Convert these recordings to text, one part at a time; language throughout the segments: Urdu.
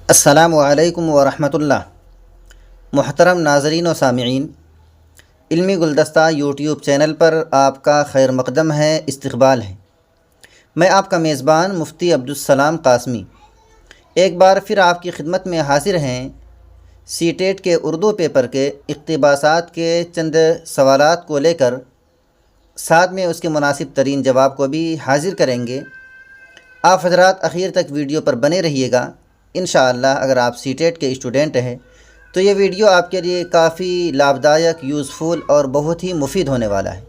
السلام علیکم ورحمۃ اللہ۔ محترم ناظرین و سامعین، علمی گلدستہ یوٹیوب چینل پر آپ کا خیر مقدم ہے، استقبال ہے۔ میں آپ کا میزبان مفتی عبدالسلام قاسمی ایک بار پھر آپ کی خدمت میں حاضر ہیں۔ سی ٹیٹ کے اردو پیپر کے اقتباسات کے چند سوالات کو لے کر ساتھ میں اس کے مناسب ترین جواب کو بھی حاضر کریں گے۔ آپ حضرات اخیر تک ویڈیو پر بنے رہیے گا۔ انشاءاللہ اگر آپ سی ٹیٹ کے اسٹوڈنٹ ہیں تو یہ ویڈیو آپ کے لیے کافی لابھدایک، یوزفل اور بہت ہی مفید ہونے والا ہے۔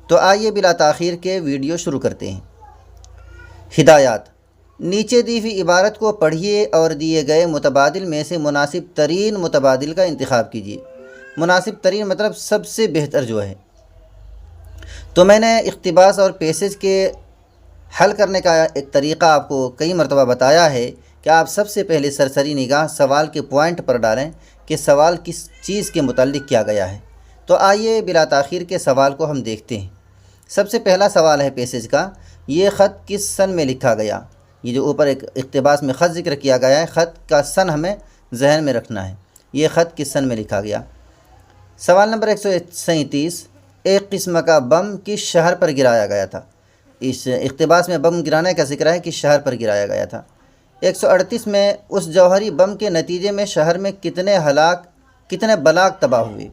تو آئیے بلا تاخیر کے ویڈیو شروع کرتے ہیں۔ ہدایات: نیچے دی ہوئی عبارت کو پڑھیے اور دیے گئے متبادل میں سے مناسب ترین متبادل کا انتخاب کیجیے۔ مناسب ترین مطلب سب سے بہتر جو ہے۔ تو میں نے اقتباس اور پیسج کے حل کرنے کا ایک طریقہ آپ کو کئی مرتبہ بتایا ہے کہ آپ سب سے پہلے سرسری نگاہ سوال کے پوائنٹ پر ڈالیں کہ سوال کس چیز کے متعلق کیا گیا ہے۔ تو آئیے بلا تاخیر کے سوال کو ہم دیکھتے ہیں۔ سب سے پہلا سوال ہے پیسج کا، یہ خط کس سن میں لکھا گیا؟ یہ جو اوپر ایک اقتباس میں خط ذکر کیا گیا ہے، خط کا سن ہمیں ذہن میں رکھنا ہے۔ یہ خط کس سن میں لکھا گیا؟ سوال نمبر 137، ایک قسم کا بم کس شہر پر گرایا گیا تھا؟ اس اقتباس میں بم گرانے کا ذکر ہے، کس شہر پر گرایا گیا تھا۔ 138 میں اس جوہری بم کے نتیجے میں شہر میں کتنے بلاگ تباہ ہوئے؟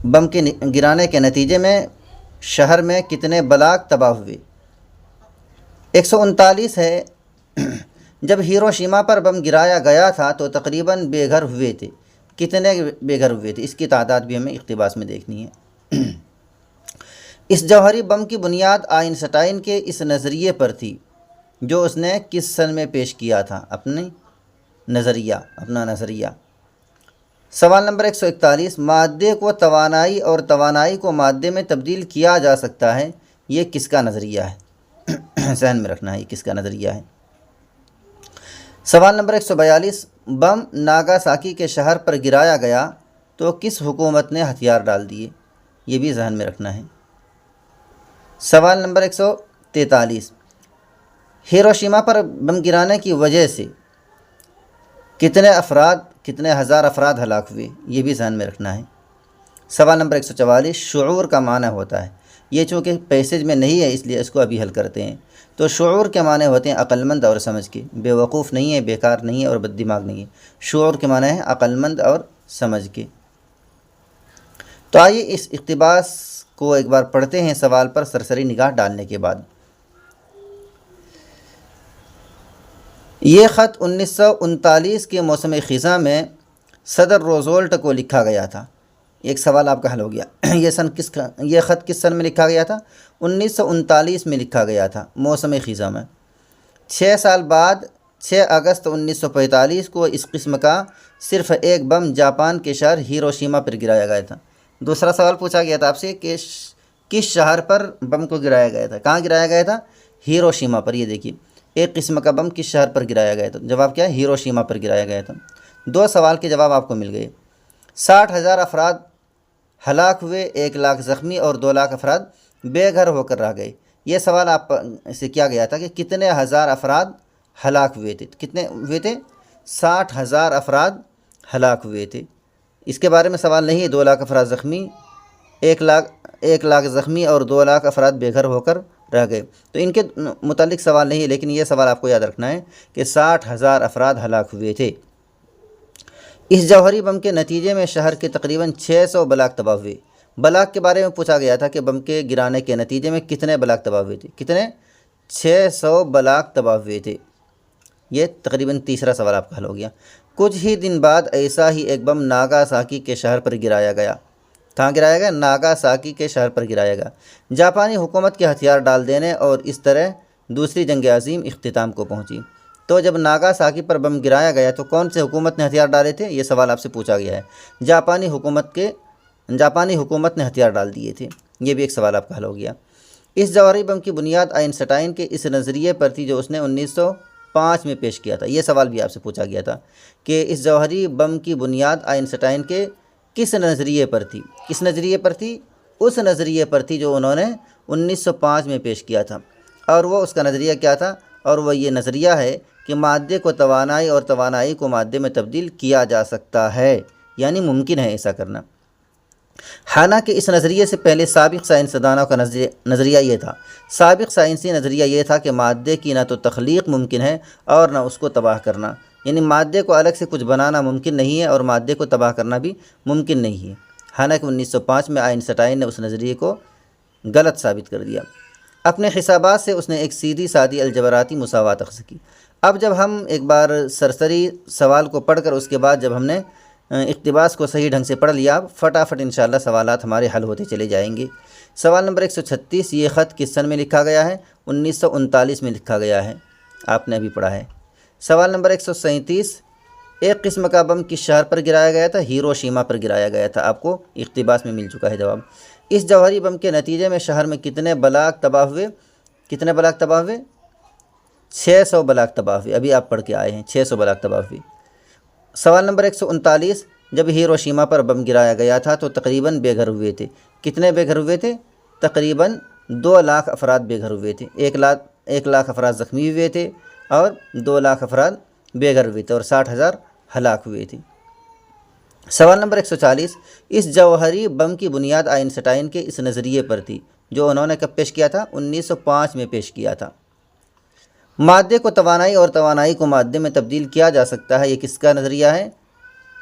بم کے گرانے کے نتیجے میں شہر میں کتنے بلاگ تباہ ہوئے؟ 139 ہے، جب ہیروشیما پر بم گرایا گیا تھا تو تقریباً بے گھر ہوئے تھے۔ کتنے بے گھر ہوئے تھے؟ اس کی تعداد بھی ہمیں اقتباس میں دیکھنی ہے۔ اس جوہری بم کی بنیاد آئنسٹائن کے اس نظریے پر تھی جو اس نے کس سن میں پیش کیا تھا؟ اپنا نظریہ۔ سوال نمبر 141، مادے کو توانائی اور توانائی کو مادے میں تبدیل کیا جا سکتا ہے، یہ کس کا نظریہ ہے؟ ذہن میں رکھنا ہے، یہ کس کا نظریہ ہے۔ سوال نمبر 142، بم ناگاساکی کے شہر پر گرایا گیا تو کس حکومت نے ہتھیار ڈال دیے؟ یہ بھی ذہن میں رکھنا ہے۔ سوال نمبر 143، ہیروشیما پر بم گرانے کی وجہ سے کتنے ہزار افراد ہلاک ہوئے؟ یہ بھی ذہن میں رکھنا ہے۔ سوال نمبر 144، شعور کا معنی ہوتا ہے، یہ چونکہ پیسج میں نہیں ہے اس لیے اس کو ابھی حل کرتے ہیں۔ تو شعور کے معنی ہوتے ہیں عقل مند اور سمجھ کے، بے وقوف نہیں ہے، بیکار نہیں ہے اور بد دماغ نہیں ہے۔ شعور کے معنی ہے عقل مند اور سمجھ کے۔ تو آئیے اس اقتباس کو ایک بار پڑھتے ہیں سوال پر سرسری نگاہ ڈالنے کے بعد۔ یہ خط 1939 کے موسم خزاں میں صدر روزولٹ کو لکھا گیا تھا۔ ایک سوال آپ کا حل ہو گیا۔ یہ خط کس سن میں لکھا گیا تھا؟ 1939 میں لکھا گیا تھا، موسم خزاں میں۔ 6 سال بعد 6 اگست 1945 کو اس قسم کا صرف ایک بم جاپان کے شہر ہیروشیما پر گرایا گیا تھا۔ دوسرا سوال پوچھا گیا تھا آپ سے کہ کس شہر پر بم کو گرایا گیا تھا؟ کہاں گرایا گیا تھا؟ ہیروشیما پر۔ یہ دیکھیے، ایک قسم کا بم کس شہر پر گرایا گیا تھا؟ جواب کیا ہے؟ ہیروشیما پر گرایا گیا تھا۔ 2 سوال کے جواب آپ کو مل گئے۔ 60,000 افراد ہلاک ہوئے، 1 لاکھ زخمی اور 2 لاکھ افراد بے گھر ہو کر رہ گئے۔ یہ سوال آپ سے کیا گیا تھا کہ کتنے ہزار افراد ہلاک ہوئے تھے؟ کتنے ہوئے تھے؟ 60,000 افراد ہلاک ہوئے تھے۔ اس کے بارے میں سوال نہیں ہے۔ 2 لاکھ افراد زخمی، 1 لاکھ زخمی اور 2 لاکھ افراد بے گھر ہو کر رہ گئے، تو ان کے متعلق سوال نہیں ہے، لیکن یہ سوال آپ کو یاد رکھنا ہے کہ 60,000 افراد ہلاک ہوئے تھے۔ اس جوہری بم کے نتیجے میں شہر کے تقریباً 600 بلاک تباہ ہوئے۔ بلاک کے بارے میں پوچھا گیا تھا کہ بم کے گرانے کے نتیجے میں کتنے بلاک تباہ ہوئے تھے؟ کتنے؟ 600 بلاک تباہ ہوئے تھے۔ یہ تقریباً تیسرا سوال آپ کا حل ہو گیا۔ کچھ ہی دن بعد ایسا ہی ایک بم ناگاساکی کے شہر پر گرایا گیا۔ کہاں گرایا گیا؟ ناگاساکی کے شہر پر گرایا گیا۔ جاپانی حکومت کے ہتھیار ڈال دینے اور اس طرح دوسری جنگ عظیم اختتام کو پہنچی۔ تو جب ناگاساکی پر بم گرایا گیا تو کون سے حکومت نے ہتھیار ڈالے تھے؟ یہ سوال آپ سے پوچھا گیا ہے۔ جاپانی حکومت نے ہتھیار ڈال دیے تھے۔ یہ بھی ایک سوال آپ کا حل ہو گیا۔ اس جوہری بم کی بنیاد آئنسٹائن کے اس نظریے پر تھی جو اس نے 1905 میں پیش کیا تھا۔ یہ سوال بھی آپ سے پوچھا گیا تھا کہ اس جوہری بم کی بنیاد آئنسٹائن کے کس نظریے پر تھی؟ کس نظریے پر تھی؟ اس نظریے پر تھی جو انہوں نے 1905 میں پیش کیا تھا۔ اور وہ اس کا نظریہ کیا تھا؟ اور وہ یہ نظریہ ہے کہ مادے کو توانائی اور توانائی کو مادے میں تبدیل کیا جا سکتا ہے، یعنی ممکن ہے ایسا کرنا۔ حالانکہ اس نظریے سے پہلے سابق سائنسدانوں کا نظریہ یہ تھا، سابق سائنسی نظریہ یہ تھا کہ مادے کی نہ تو تخلیق ممکن ہے اور نہ اس کو تباہ کرنا، یعنی مادے کو الگ سے کچھ بنانا ممکن نہیں ہے اور مادے کو تباہ کرنا بھی ممکن نہیں ہے۔ حالانکہ 1905 میں آئنسٹائن نے اس نظریے کو غلط ثابت کر دیا۔ اپنے حسابات سے اس نے ایک سیدھی سادی الجبراتی مساوات اخذ کی۔ اب جب ہم ایک بار سرسری سوال کو پڑھ کر اس کے بعد جب ہم نے اقتباس کو صحیح ڈھنگ سے پڑھ لیا، فٹافٹ انشاءاللہ سوالات ہمارے حل ہوتے چلے جائیں گے۔ سوال نمبر 136، یہ خط کس سن میں لکھا گیا ہے؟ 1939 میں لکھا گیا ہے، آپ نے ابھی پڑھا ہے۔ سوال نمبر 137، ایک قسم کا بم کس شہر پر گرایا گیا تھا؟ ہیروشیما پر گرایا گیا تھا۔ آپ کو اقتباس میں مل چکا ہے جواب۔ اس جوہری بم کے نتیجے میں شہر میں کتنے بلاک تباہ ہوئے؟ کتنے بلاک تباہ ہوئے؟ 600 بلاک تباہ ہوئے۔ ابھی آپ پڑھ کے آئے ہیں، 600 بلاک تباہ ہوئے۔ سوال نمبر 139، جب ہیروشیما پر بم گرایا گیا تھا تو تقریباً بے گھر ہوئے تھے۔ کتنے بے گھر ہوئے تھے؟ تقریباً 2 لاکھ افراد بے گھر ہوئے تھے۔ 1 لاکھ افراد زخمی ہوئے تھے اور 2 لاکھ افراد بے گھر ہوئے تھے اور 60,000 ہلاک ہوئے تھے۔ سوال نمبر 140، اس جوہری بم کی بنیاد آئنسٹائن کے اس نظریے پر تھی جو انہوں نے کب پیش کیا تھا؟ 1905 میں پیش کیا تھا۔ مادے کو توانائی اور توانائی کو مادے میں تبدیل کیا جا سکتا ہے، یہ کس کا نظریہ ہے؟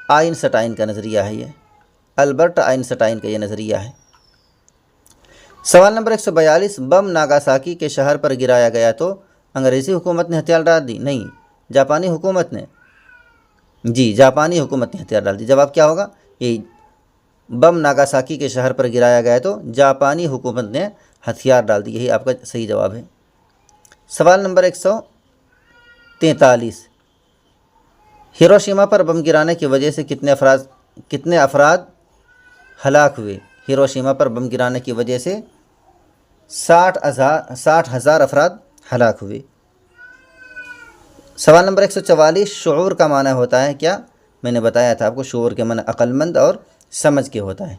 آئنسٹائن کا نظریہ ہے، یہ البرٹ آئنسٹائن کا یہ نظریہ ہے۔ سوال نمبر 142، بم ناگاساکی کے شہر پر گرایا گیا تو انگریزی حکومت نے ہتھیار ڈال دی؟ نہیں، جاپانی حکومت نے۔ جی، جاپانی حکومت نے ہتھیار ڈال دی۔ جواب کیا ہوگا؟ یہ بم ناگاساکی کے شہر پر گرایا گیا تو جاپانی حکومت نے ہتھیار ڈال دی، یہی آپ کا صحیح جواب ہے۔ سوال نمبر 143، ہیروشیما پر بم گرانے کی وجہ سے کتنے افراد ہلاک ہوئے؟ ہیروشیما پر بم گرانے کی وجہ سے 60,000 افراد ہلاک ہوئے۔ سوال نمبر 144، شعور کا معنی ہوتا ہے کیا؟ میں نے بتایا تھا آپ کو، شعور کے معنی عقل مند اور سمجھ کے ہوتا ہے۔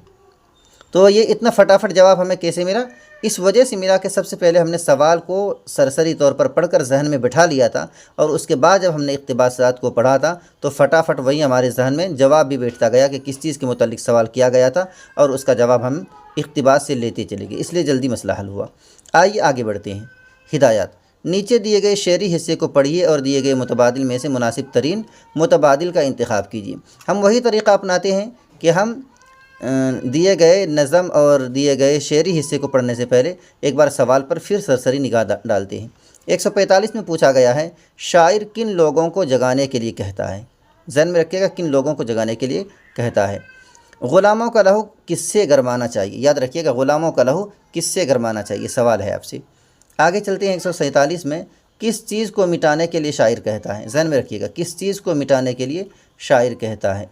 تو یہ اتنا فٹافٹ جواب ہمیں کیسے ملا؟ اس وجہ سے ملا کہ سب سے پہلے ہم نے سوال کو سرسری طور پر پڑھ کر ذہن میں بٹھا لیا تھا اور اس کے بعد جب ہم نے اقتباسات کو پڑھا تھا تو فٹافٹ وہی ہمارے ذہن میں جواب بھی بیٹھتا گیا کہ کس چیز کے متعلق سوال کیا گیا تھا اور اس کا جواب ہم اقتباس سے لیتے چلے گئے، اس لیے جلدی مسئلہ حل ہوا۔ آئیے آگے بڑھتے ہیں۔ ہدایات، نیچے دیے گئے شعری حصے کو پڑھیے اور دیے گئے متبادل میں سے مناسب ترین متبادل کا انتخاب کیجیے۔ ہم وہی طریقہ اپناتے ہیں کہ ہم دیے گئے نظم اور دیے گئے شعری حصے کو پڑھنے سے پہلے ایک بار سوال پر پھر سرسری نگاہ ڈالتے ہیں۔ 145 میں پوچھا گیا ہے، شاعر کن لوگوں کو جگانے کے لیے کہتا ہے؟ ذہن میں رکھیے گا، کن لوگوں کو جگانے کے لیے کہتا ہے؟ غلاموں کا لہو کس سے گرمانا چاہیے؟ یاد رکھیے گا، غلاموں کا لہو کس سے گرمانا چاہیے، سوال ہے آپ سے۔ آگے چلتے ہیں 147 میں، کس چیز کو مٹانے کے لیے شاعر کہتا ہے؟ ذہن میں رکھیے گا، کس چیز کو مٹانے کے لیے شاعر کہتا ہے؟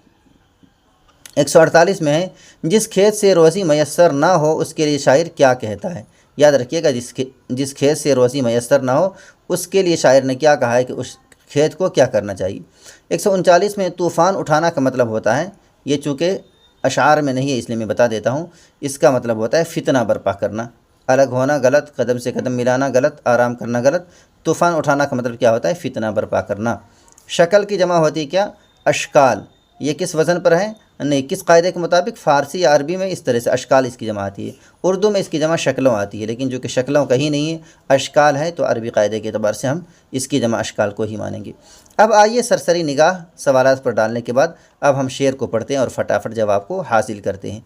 148 میں ہے، جس کھیت سے روزی میسر نہ ہو اس کے لیے شاعر کیا کہتا ہے؟ یاد رکھیے گا، جس کھیت سے روزی میسر نہ ہو اس کے لیے شاعر نے کیا کہا ہے کہ اس کھیت کو کیا کرنا چاہیے؟ 139 میں، طوفان اٹھانا کا مطلب ہوتا ہے، یہ چونکہ اشعار میں نہیں ہے اس لیے میں بتا دیتا ہوں، اس کا مطلب ہوتا ہے فتنہ برپا کرنا، الگ ہونا غلط، قدم سے قدم ملانا غلط، آرام کرنا غلط۔ طوفان اٹھانا کا مطلب کیا ہوتا ہے؟ فتنہ برپا کرنا۔ شکل کی جمع ہوتی ہے کیا؟ اشکال۔ یہ کس وزن پر ہے؟ نہیں، کس قاعدے کے مطابق؟ فارسی یا عربی میں اس طرح سے اشکال اس کی جمع آتی ہے، اردو میں اس کی جمع شکلوں آتی ہے، لیکن جو کہ شکلوں کہیں نہیں ہے، اشکال ہے، تو عربی قاعدے کے اعتبار سے ہم اس کی جمع اشکال کو ہی مانیں گے۔ اب آئیے سرسری نگاہ سوالات پر ڈالنے کے بعد اب ہم شعر کو پڑھتے ہیں اور فٹافٹ جواب کو حاصل کرتے ہیں۔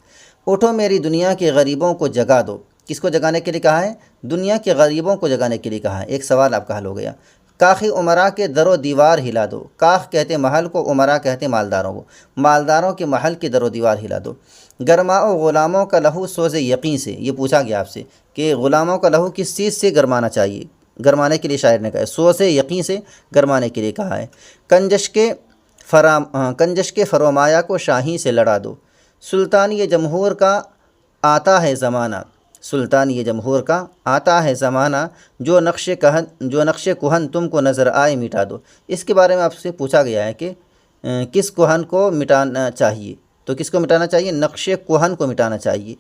اٹھو میری دنیا کے غریبوں کو جگا دو، کس کو جگانے کے لیے کہا ہے؟ دنیا کے غریبوں کو جگانے کے لیے کہا ہے۔ ایک سوال آپ کا حل ہو گیا۔ کاخی عمرا کے در و دیوار ہلا دو، کاخ کہتے محل کو، عمرا کہتے مالداروں کو، مالداروں کے محل کی در و دیوار ہلا دو۔ گرماؤ غلاموں کا لہو سوز یقین سے، یہ پوچھا گیا آپ سے کہ غلاموں کا لہو کس چیز سے گرمانا چاہیے؟ گرمانے کے لیے شاعر نے کہا ہے سوز یقین سے گرمانے کے لیے کہا ہے۔ کنجش کے فرومایا کو شاہی سے لڑا دو، سلطان یہ جمہور کا آتا ہے زمانہ، سلطان یہ جمہور کا آتا ہے زمانہ، جو نقش کہن تم کو نظر آئے مٹا دو۔ اس کے بارے میں آپ سے پوچھا گیا ہے کہ کس کہن کو مٹانا چاہیے، تو کس کو مٹانا چاہیے؟ نقش کہن کو مٹانا چاہیے۔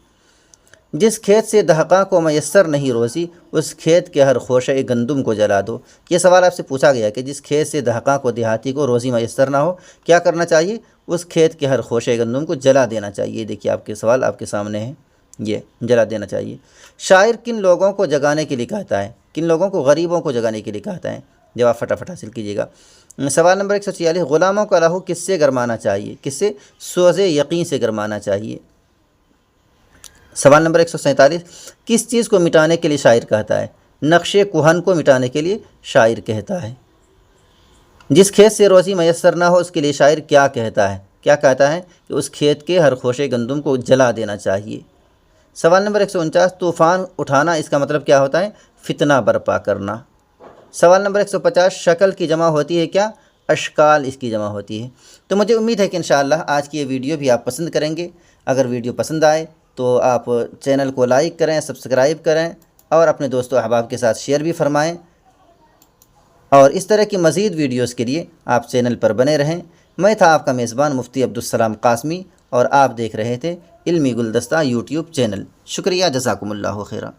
جس کھیت سے دہقاں کو میسر نہیں روزی اس کھیت کے ہر خوشہ گندم کو جلا دو۔ یہ سوال آپ سے پوچھا گیا کہ جس کھیت سے دہقاں کو دیہاتی کو روزی میسر نہ ہو کیا کرنا چاہیے؟ اس کھیت کے ہر خوشہ گندم کو جلا دینا چاہیے۔ دیکھیے آپ کے سوال آپ کے سامنے ہے، یہ جلا دینا چاہیے۔ شاعر کن لوگوں کو جگانے کے لیے کہتا ہے؟ کن لوگوں کو؟ غریبوں کو جگانے کے لیے کہتا ہے۔ جواب فٹافٹ حاصل کیجیے گا۔ سوال نمبر 146، غلاموں کا لہو کس سے گرمانا چاہیے؟ کس سے؟ سوز یقین سے گرمانا چاہیے۔ سوال نمبر 147، کس چیز کو مٹانے کے لیے شاعر کہتا ہے؟ نقش کہن کو مٹانے کے لیے شاعر کہتا ہے۔ جس کھیت سے روزی میسر نہ ہو اس کے لیے شاعر کیا کہتا ہے؟ کیا کہتا ہے؟ کہ اس کھیت کے ہر خوشے گندم کو جلا دینا چاہیے۔ سوال نمبر 149، طوفان اٹھانا اس کا مطلب کیا ہوتا ہے؟ فتنہ برپا کرنا۔ سوال نمبر 150، شکل کی جمع ہوتی ہے کیا؟ اشکال اس کی جمع ہوتی ہے۔ تو مجھے امید ہے کہ انشاءاللہ آج کی یہ ویڈیو بھی آپ پسند کریں گے۔ اگر ویڈیو پسند آئے تو آپ چینل کو لائک کریں، سبسکرائب کریں اور اپنے دوستوں احباب کے ساتھ شیئر بھی فرمائیں، اور اس طرح کی مزید ویڈیوز کے لیے آپ چینل پر بنے رہیں۔ میں تھا آپ کا میزبان مفتی عبدالسلام قاسمی، اور آپ دیکھ رہے تھے علمی گلدستہ یوٹیوب چینل۔ شکریہ، جزاکم اللہ خیرہ۔